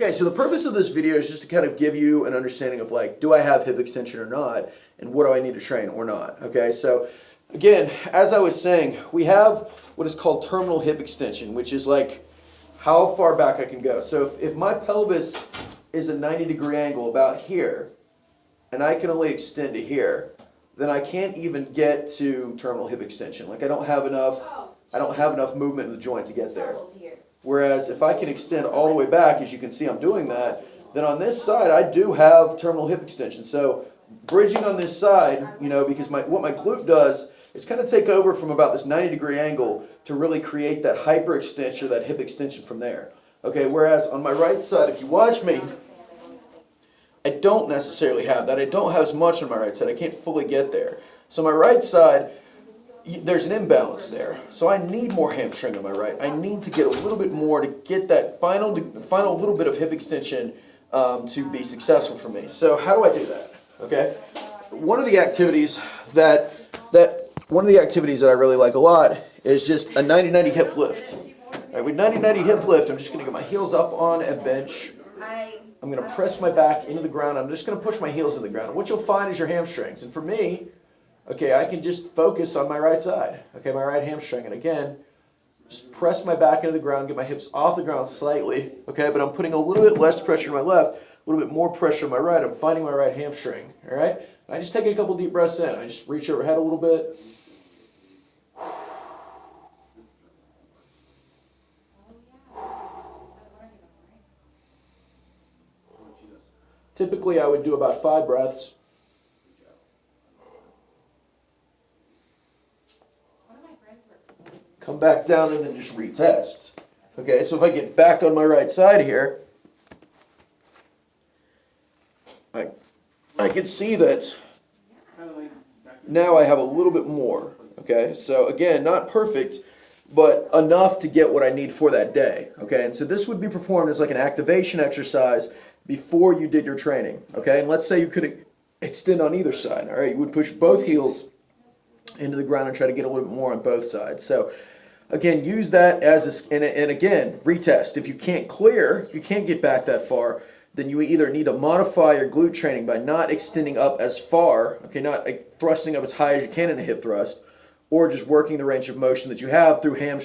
Okay, so the purpose of this video is just to kind of give you an understanding of like, do I have hip extension or not, and what do I need to train or not, okay? So again, as I was saying, we have what is called terminal hip extension, which is like how far back I can go. So if my pelvis is a 90-degree angle about here, and I can only extend to here, then I can't even get to terminal hip extension. Like I don't have enough movement in the joint to get there. Whereas if I can extend all the way back, as you can see I'm doing that, then on this side I do have terminal hip extension. So bridging on this side, you know, because what my glute does is kind of take over from about this 90-degree angle to really create that hyperextension, that hip extension from there. Okay, whereas on my right side, if you watch me, I don't necessarily have that. I don't have as much on my right side. I can't fully get there. So my right side, there's an imbalance there. So I need more hamstring on my right. I need to get a little bit more to get that final little bit of hip extension to be successful for me. So how do I do that? Okay, one of the activities that I really like a lot is just a 90-90 hip lift. All right, with 90-90 hip lift, I'm just going to get my heels up on a bench. I'm going to press my back into the ground. I'm just going to push my heels in the ground. What you'll find is your hamstrings. And for me, okay, I can just focus on my right side. Okay, my right hamstring. And again, just press my back into the ground, get my hips off the ground slightly. Okay, but I'm putting a little bit less pressure on my left, a little bit more pressure on my right. I'm finding my right hamstring. All right? And I just take a couple deep breaths in. I just reach overhead a little bit. Typically, I would do about 5 breaths. Come back down and then just retest. Okay, so if I get back on my right side here, I can see that now I have a little bit more. Okay, so again, not perfect, but enough to get what I need for that day. Okay, and so this would be performed as like an activation exercise before you did your training. Okay, and let's say you could extend on either side. All right, you would push both heels into the ground and try to get a little bit more on both sides. So again, use that as and again, retest. If you can't clear, you can't get back that far, then you either need to modify your glute training by not extending up as far, okay, not thrusting up as high as you can in a hip thrust, or just working the range of motion that you have through hamstring